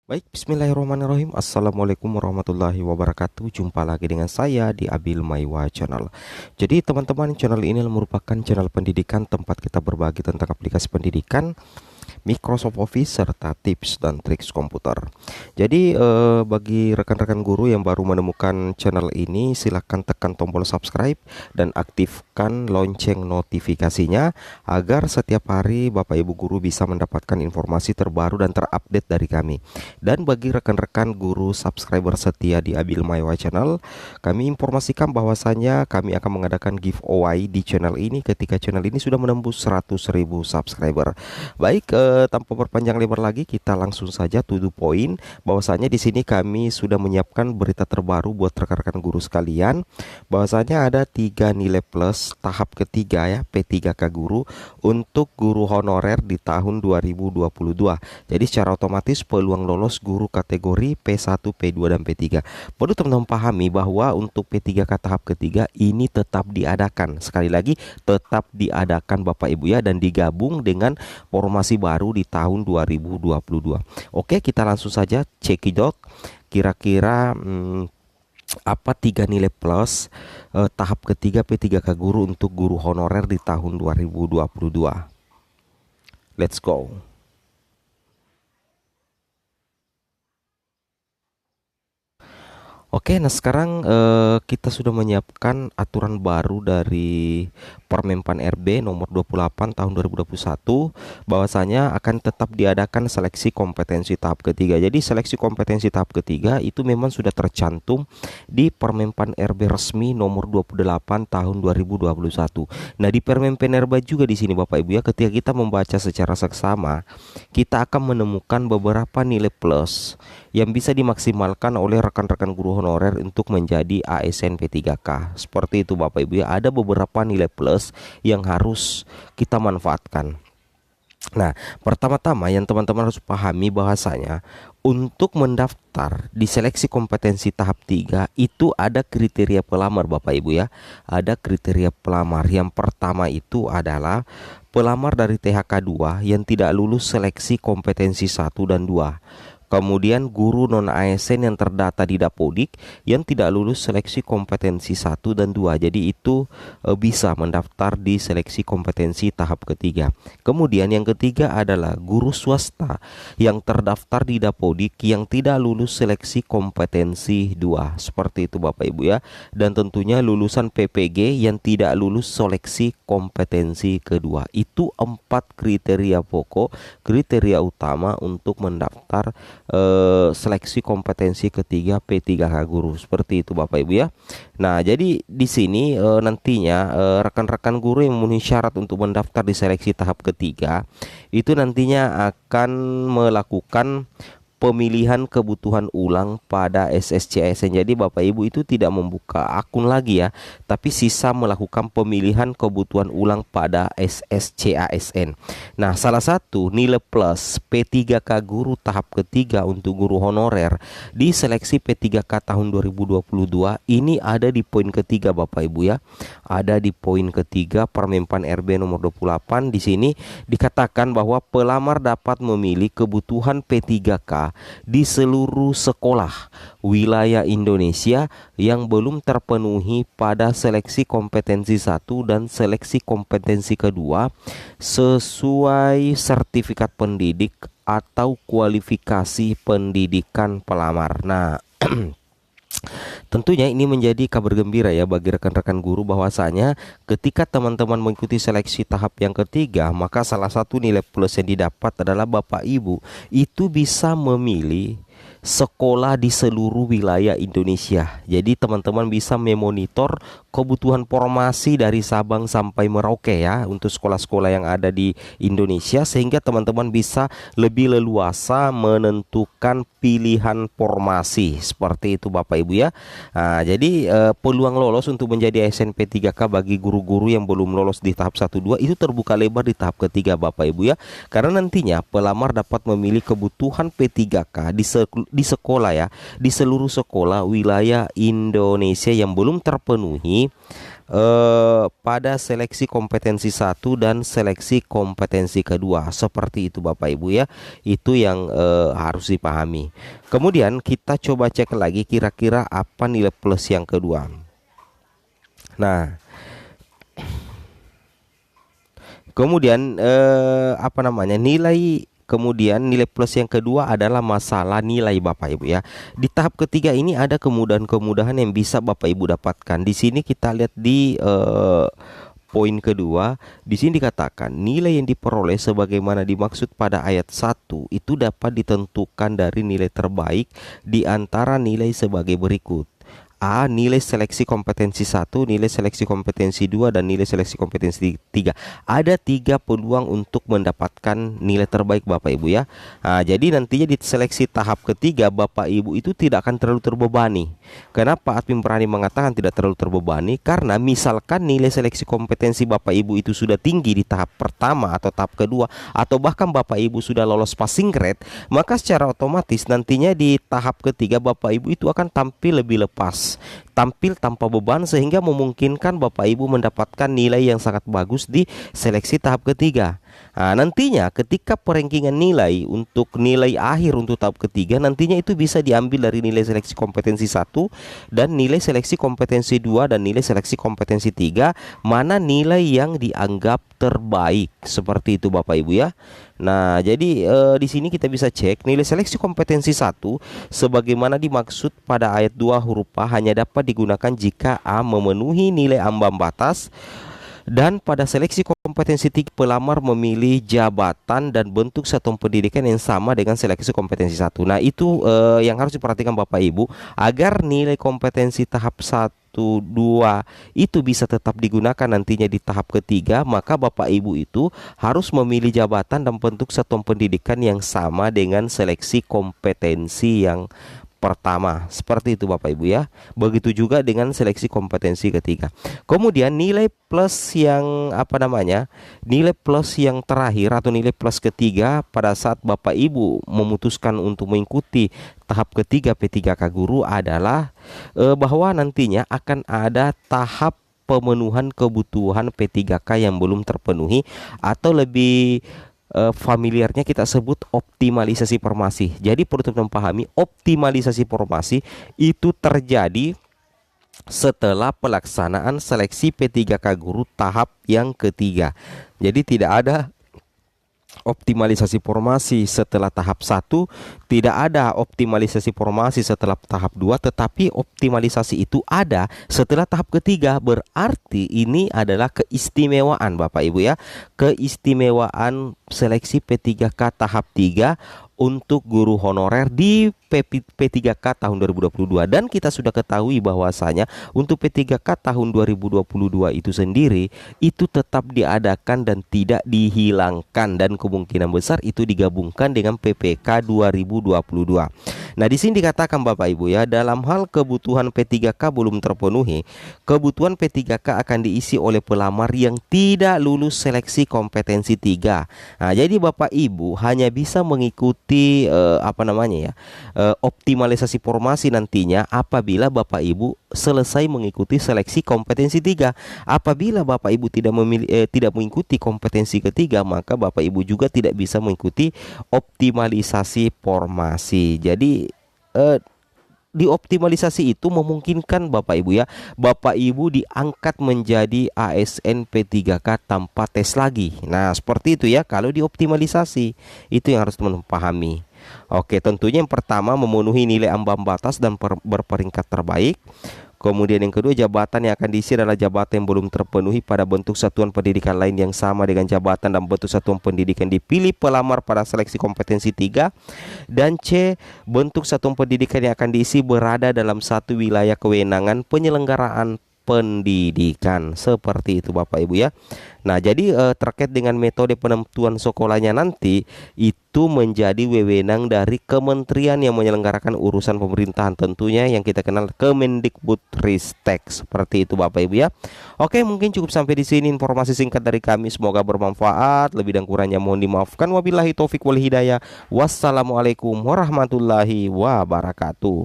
Baik, bismillahirrahmanirrahim. Assalamualaikum warahmatullahi wabarakatuh. Jumpa lagi dengan saya di Abil Maiwa Channel. Jadi teman-teman, channel ini merupakan channel pendidikan tempat kita berbagi tentang aplikasi pendidikan, Microsoft Office, serta tips dan triks komputer. Jadi bagi rekan-rekan guru yang baru menemukan channel ini, silahkan tekan tombol subscribe dan aktifkan lonceng notifikasinya agar setiap hari Bapak Ibu guru bisa mendapatkan informasi terbaru dan terupdate dari kami. Dan bagi rekan-rekan guru subscriber setia di Abil Maiwa Channel, kami informasikan bahwasanya kami akan mengadakan giveaway di channel ini ketika channel ini sudah menembus 100.000 subscriber. Baik, tanpa berpanjang lebar lagi, kita langsung saja to the point. Bahwasanya di sini kami sudah menyiapkan berita terbaru buat rekan-rekan guru sekalian. Bahwasanya ada 3 nilai plus tahap ketiga ya, P3K guru untuk guru honorer di tahun 2022. Jadi secara otomatis peluang lolos guru kategori P1, P2 dan P3. Perlu teman-teman pahami bahwa untuk P3K tahap ketiga ini tetap diadakan. Sekali lagi, tetap diadakan Bapak Ibu ya, dan digabung dengan formasi baru di tahun 2022. Oke, kita langsung saja cekidot kira-kira apa 3 nilai plus tahap ketiga P3K guru untuk guru honorer di tahun 2022. Let's go. Oke, nah sekarang kita sudah menyiapkan aturan baru dari Permenpan RB nomor 28 tahun 2021, bahwasanya akan tetap diadakan seleksi kompetensi tahap ketiga. Jadi seleksi kompetensi tahap ketiga itu memang sudah tercantum di Permenpan RB resmi nomor 28 tahun 2021. Nah, di Permenpan RB juga di sini Bapak Ibu ya, ketika kita membaca secara seksama, kita akan menemukan beberapa nilai plus yang bisa dimaksimalkan oleh rekan-rekan guru honorer untuk menjadi ASN P3K. Seperti itu Bapak Ibu ya, ada beberapa nilai plus yang harus kita manfaatkan. Nah, pertama-tama yang teman-teman harus pahami bahwasanya untuk mendaftar di seleksi kompetensi tahap 3 itu ada kriteria pelamar Bapak Ibu ya. Ada kriteria pelamar. Yang pertama itu adalah pelamar dari THK 2 yang tidak lulus seleksi kompetensi 1 dan 2. Kemudian guru non-ASN yang terdata di Dapodik yang tidak lulus seleksi kompetensi 1 dan 2. Jadi itu bisa mendaftar di seleksi kompetensi tahap ketiga. Kemudian yang ketiga adalah guru swasta yang terdaftar di Dapodik yang tidak lulus seleksi kompetensi 2. Seperti itu Bapak Ibu ya. Dan tentunya lulusan PPG yang tidak lulus seleksi kompetensi kedua. Itu 4 kriteria pokok, kriteria utama untuk mendaftar seleksi kompetensi ketiga P3K guru. Seperti itu Bapak Ibu ya. Nah, jadi di sini nantinya rekan-rekan guru yang memenuhi syarat untuk mendaftar di seleksi tahap ketiga itu nantinya akan melakukan pemilihan kebutuhan ulang pada SSC-ASN. Jadi Bapak Ibu itu tidak membuka akun lagi ya, tapi sisa melakukan pemilihan kebutuhan ulang pada SSC-ASN. Nah, salah satu nilai plus P3K guru tahap ketiga untuk guru honorer di seleksi P3K tahun 2022 ini ada di poin ketiga Bapak Ibu ya. Ada di poin ketiga Permenpan RB nomor 28. Di sini dikatakan bahwa pelamar dapat memilih kebutuhan P3K di seluruh sekolah wilayah Indonesia yang belum terpenuhi pada seleksi kompetensi 1 dan seleksi kompetensi kedua sesuai sertifikat pendidik atau kualifikasi pendidikan pelamar. Nah, tentunya ini menjadi kabar gembira ya bagi rekan-rekan guru, bahwasanya ketika teman-teman mengikuti seleksi tahap yang ketiga, maka salah satu nilai plus yang didapat adalah Bapak Ibu itu bisa memilih sekolah di seluruh wilayah Indonesia. Jadi teman-teman bisa memonitor kebutuhan formasi dari Sabang sampai Merauke ya, untuk sekolah-sekolah yang ada di Indonesia, sehingga teman-teman bisa lebih leluasa menentukan pilihan formasi. Seperti itu Bapak Ibu ya. Nah, jadi peluang lolos untuk menjadi ASN P3K bagi guru-guru yang belum lolos di tahap 1 2 itu terbuka lebar di tahap ketiga Bapak Ibu ya. Karena nantinya pelamar dapat memilih kebutuhan P3K di sekolah ya, di seluruh sekolah wilayah Indonesia yang belum terpenuhi pada seleksi kompetensi satu dan seleksi kompetensi kedua. Seperti itu Bapak Ibu ya. Itu yang harus dipahami. Kemudian kita coba cek lagi kira-kira apa nilai plus yang kedua. Nah, kemudian Kemudian nilai plus yang kedua adalah masalah nilai Bapak Ibu ya. Di tahap ketiga ini ada kemudahan-kemudahan yang bisa Bapak Ibu dapatkan. Di sini kita lihat di poin kedua, di sini dikatakan nilai yang diperoleh sebagaimana dimaksud pada ayat 1 itu dapat ditentukan dari nilai terbaik di antara nilai sebagai berikut. A. Nilai seleksi kompetensi 1, nilai seleksi kompetensi 2, dan nilai seleksi kompetensi 3. Ada 3 peluang untuk mendapatkan nilai terbaik Bapak Ibu ya. Nah, jadi nantinya di seleksi tahap ketiga Bapak Ibu itu tidak akan terlalu terbebani. Kenapa admin berani mengatakan tidak terlalu terbebani? Karena misalkan nilai seleksi kompetensi Bapak Ibu itu sudah tinggi di tahap pertama atau tahap kedua, atau bahkan Bapak Ibu sudah lolos passing grade, maka secara otomatis nantinya di tahap ketiga Bapak Ibu itu akan tampil lebih lepas, tampil tanpa beban, sehingga memungkinkan Bapak Ibu mendapatkan nilai yang sangat bagus di seleksi tahap ketiga. Nah, nantinya ketika perengkingan nilai untuk nilai akhir untuk tahap ketiga, nantinya itu bisa diambil dari nilai seleksi kompetensi 1 dan nilai seleksi kompetensi 2 dan nilai seleksi kompetensi 3, mana nilai yang dianggap terbaik. Seperti itu Bapak Ibu ya. Nah, jadi di sini kita bisa cek nilai seleksi kompetensi 1 sebagaimana dimaksud pada ayat 2 huruf A hanya dapat digunakan jika A memenuhi nilai ambang batas, dan pada seleksi kompetensi 3 pelamar memilih jabatan dan bentuk satuan pendidikan yang sama dengan seleksi kompetensi 1. Nah, itu yang harus diperhatikan Bapak Ibu agar nilai kompetensi tahap 1, 2 itu bisa tetap digunakan nantinya di tahap ketiga, maka Bapak Ibu itu harus memilih jabatan dan bentuk satuan pendidikan yang sama dengan seleksi kompetensi yang pertama. Seperti itu Bapak Ibu ya. Begitu juga dengan seleksi kompetensi ketiga. Kemudian nilai plus yang nilai plus yang terakhir atau nilai plus ketiga pada saat Bapak Ibu memutuskan untuk mengikuti tahap ketiga P3K Guru adalah bahwa nantinya akan ada tahap pemenuhan kebutuhan P3K yang belum terpenuhi, atau lebih familiarnya kita sebut optimalisasi formasi. Jadi perlu teman-teman pahami, optimalisasi formasi itu terjadi setelah pelaksanaan seleksi P3K Guru tahap yang ketiga. Jadi tidak ada optimalisasi formasi setelah tahap 1, tidak ada optimalisasi formasi setelah tahap 2, tetapi optimalisasi itu ada setelah tahap ketiga. Berarti ini adalah keistimewaan Bapak Ibu ya, keistimewaan seleksi P3K tahap 3 untuk guru honorer di P3K tahun 2022. Dan kita sudah ketahui bahwasanya untuk P3K tahun 2022 itu sendiri itu tetap diadakan dan tidak dihilangkan, dan kemungkinan besar itu digabungkan dengan PPK 2022. Nah, di sini dikatakan Bapak Ibu ya, dalam hal kebutuhan P3K belum terpenuhi, kebutuhan P3K akan diisi oleh pelamar yang tidak lulus seleksi kompetensi 3. Nah, jadi Bapak Ibu hanya bisa mengikuti optimalisasi formasi nantinya apabila Bapak Ibu selesai mengikuti seleksi kompetensi 3. Apabila Bapak Ibu tidak mengikuti kompetensi ketiga, maka Bapak Ibu juga tidak bisa mengikuti optimalisasi formasi. Jadi di optimalisasi itu memungkinkan Bapak Ibu ya, Bapak Ibu diangkat menjadi ASN P3K tanpa tes lagi. Nah, seperti itu ya kalau di optimalisasi. Itu yang harus teman-teman pahami. Oke, tentunya yang pertama memenuhi nilai ambang batas dan berperingkat terbaik. Kemudian yang kedua, jabatan yang akan diisi adalah jabatan yang belum terpenuhi pada bentuk satuan pendidikan lain yang sama dengan jabatan dan bentuk satuan pendidikan dipilih pelamar pada seleksi kompetensi 3. Dan C, bentuk satuan pendidikan yang akan diisi berada dalam satu wilayah kewenangan penyelenggaraan pendidikan. Seperti itu Bapak Ibu ya. Nah, jadi terkait dengan metode penentuan sekolahnya nanti itu menjadi wewenang dari kementerian yang menyelenggarakan urusan pemerintahan, tentunya yang kita kenal Kemendikbudristek. Seperti itu Bapak Ibu ya. Oke, mungkin cukup sampai di sini informasi singkat dari kami. Semoga bermanfaat. Lebih dan kurangnya mohon dimaafkan. Wabillahi taufik wal hidayah. Wassalamualaikum warahmatullahi wabarakatuh.